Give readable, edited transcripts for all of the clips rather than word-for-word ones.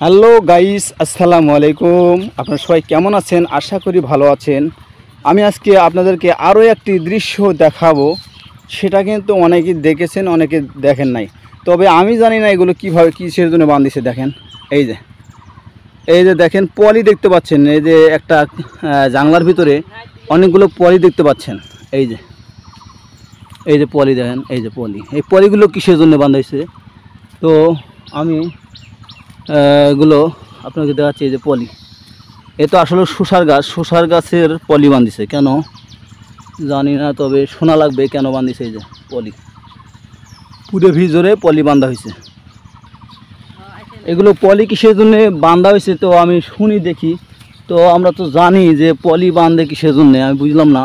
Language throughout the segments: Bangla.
হ্যালো গাইস, আসসালামু আলাইকুম। আপনারা সবাই কেমন আছেন? আশা করি ভালো আছেন। আমি আজকে আপনাদেরকে আরও একটি দৃশ্য দেখাবো। সেটা কিন্তু অনেকেই দেখেছেন, অনেকে দেখেন নাই। তবে আমি জানি না এগুলো কীভাবে কিসের জন্য বাঁধিছে। দেখেন, এই যে দেখেন পলি দেখতে পাচ্ছেন। এই যে একটা জানলার ভিতরে অনেকগুলো পলি দেখতে পাচ্ছেন। এই যে পলি দেখেন, এই যে পলি, এই পলিগুলো কিসের জন্য বাঁধাইছে তো আমি এগুলো আপনাকে দেখাচ্ছি। এই যে পলি, এ তো আসলে শসার গাছের পলি বাঁধিছে। কেন জানি না, তবে শোনা লাগবে কেন বাঁধিছে। এই যে পলি, পুরো ভিজরে পলি বাঁধা হয়েছে। এগুলো পলি কিসের জন্য বাঁধা হয়েছে তো আমি শুনি দেখি। তো আমরা তো জানি যে পলি বাঁধে কিসের জন্য, আমি বুঝলাম না।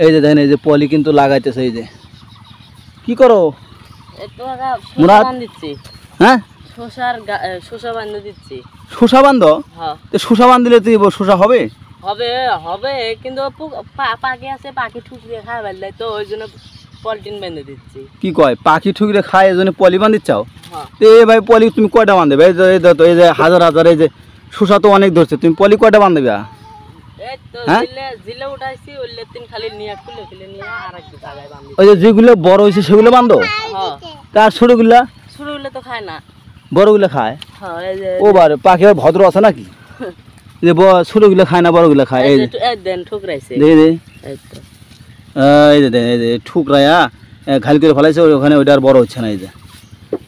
এই যে দেখেন, এই যে পলি কিন্তু লাগাইতেছে। এই যে কি করো মুরাদ? হ্যাঁ, শসা বান্ধ দিচ্ছি। শসা বান্ধ? তো শসা বাঁধলে তো শসা হবে হবে হবে কিন্তু পাখি আছে, পাখি ঠুকরিয়ে খায় ফেললে, তো ওই জন্য পলিটিন বেঁধে দিচ্ছি। কি কয়, পাখি ঠুকরে খায়, এই জন্য পলি বাঁধি চাও? এ ভাই, পলি তুমি কয়টা বাঁধবে? এই যে হাজার হাজার, এই যে শসা তো অনেক ধরছে, তুমি পলি কয়টা বাঁধবে? ওই যে যেগুলো বড় হয়েছে সেগুলো বাঁধো, তার ছোটগুলা তো খায় না, বড়গুলো খায়। ও বারে, পাখি ভদ্র আছে নাকি? যে ছোটগুলো খায় না, বড়গুলো খায়। এই যে ঠুকরাইছে, এই যে ঠুকরাইয়া খালি করে ফেলাইছে ওখানে, ওইটা আর বড় হচ্ছে না। এই যে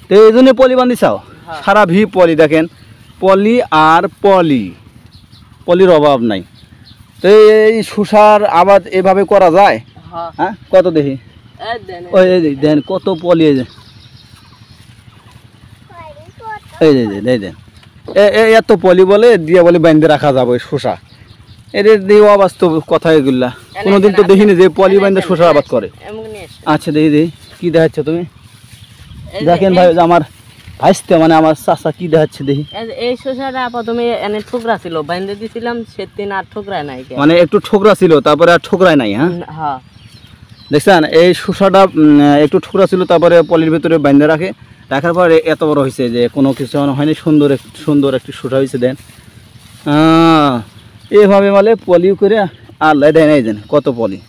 তো এই জন্য পলি বাঁধি চাও? সারা ভি পলি, দেখেন পলি আর পলির অভাব নাই। তো এই শসার আবাদ এভাবে করা যায়? হ্যাঁ, কত দেখি। ওই দেন কত পলি। এই যে এত পলি বলে দিয়ে বলে বাইন্ধে রাখা যাবে শসা। এদের দিয়ে অবাস্তব কথা এগুলা। কোনোদিন তো দেখিনি যে পলি বাইন্ধে শসার আবাদ করে। আচ্ছা, দেখি কি দেখাচ্ছ তুমি? দেখেন ভাই, আমার ভাইস্তে মানে আমার চাচা কি দেখাচ্ছে দেখি। এই শসাটা প্রথমে এনে ঠোকরা ছিল, বাইন্ধে দিছিলাম, সেদিন আর ঠোকরায় নাই। মানে একটু ঠোকরা ছিল, তারপরে আর ঠোকরায় নাই। হ্যাঁ, দেখছেন এই শসাটা একটু ঠোকরা ছিল, তারপরে পলির ভিতরে বাইন্ধে রাখার পরে এত বড় হয়েছে যে কোনো কিছু হয়নি। সুন্দর একটি শসা হয়েছে। দেন এভাবে মানে পলি করে আল্লাহ দেন। এই দেন কত পলি।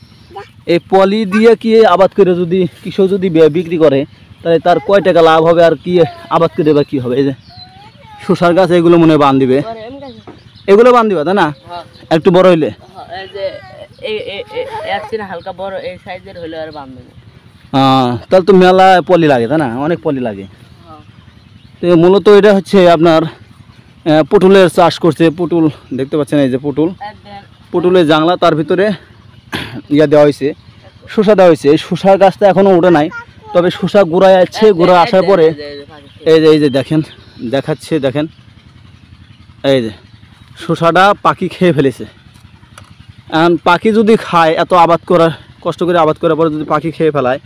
এই পলি দিয়ে কি আবাদ করে যদি কৃষক যদি বিক্রি করে, তাহলে তার কয় টাকা লাভ হবে, আর কি আবাদ করে বা কী হবে? এই যে শসার গাছ, এগুলো মনে হয় বাঁধিবে, এগুলো বাঁধিবে তাই না? একটু বড় হইলে হালকা বড় এই সাইজের হইলে আর বাঁধবে। তাহলে তো মেলা পলি লাগে তাই না? অনেক পলি লাগে। তো মূলত এটা হচ্ছে আপনার পটলের চাষ করছে। পটল দেখতে পাচ্ছেন, এই যে পটলের জাংলা, তার ভিতরে দেওয়া হয়েছে, শসা দেওয়া হয়েছে। এই শসার গাছটা এখনও ওঠে নাই, তবে শসা গোড়ায় আছে। গোড়া আসার পরে এই যে দেখাচ্ছে, দেখেন এই যে শসাটা পাখি খেয়ে ফেলেছে। এখন পাখি যদি খায়, এত কষ্ট করে আবাদ করার পরে যদি পাখি খেয়ে ফেলায়,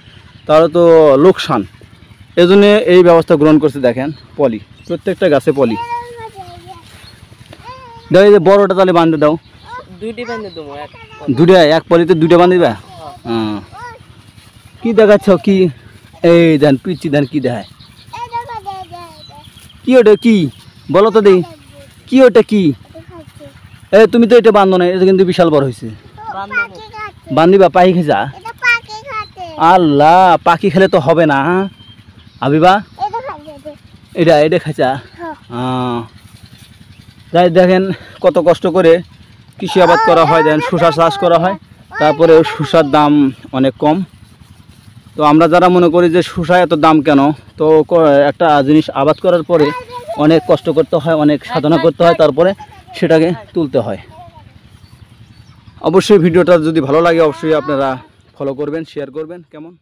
তাহলে তো লোকসান। এই জন্যে এই ব্যবস্থা গ্রহণ করছে। দেখেন পলি, প্রত্যেকটা গাছে পলি। এই যে বড়টা তাহলে বাঁধে দাও। দুইটা এক পলিতে দুইটা বাঁধিবা? কি দেখাচ্ছ কি? এই দেন পিচ্ছি, দেন কি দেখায়। কি ওটা কি বলো তো দেখি, কি ওটা কি? তুমি তো এটা বাঁধো না, এটা কিন্তু বিশাল বড় হয়েছে। বান্ধিবা? পাখি খেজা? আল্লাহ, পাখি খেলে তো হবে না। আবিবা এটা খাইছা? যাই, দেখেন কত কষ্ট করে কৃষি আবাদ করা হয়। দেখেন শসা চাষ করা হয়, তারপরে শসার দাম অনেক কম। তো আমরা যারা মনে করি যে শসা এত দাম কেন, তো একটা জিনিস আবাদ করার পরে অনেক কষ্ট করতে হয়, অনেক সাধনা করতে হয়, তারপরে সেটাকে তুলতে হয়। অবশ্যই ভিডিওটা যদি ভালো লাগে, অবশ্যই আপনারা ফলো করবেন, শেয়ার করবেন। কেমন?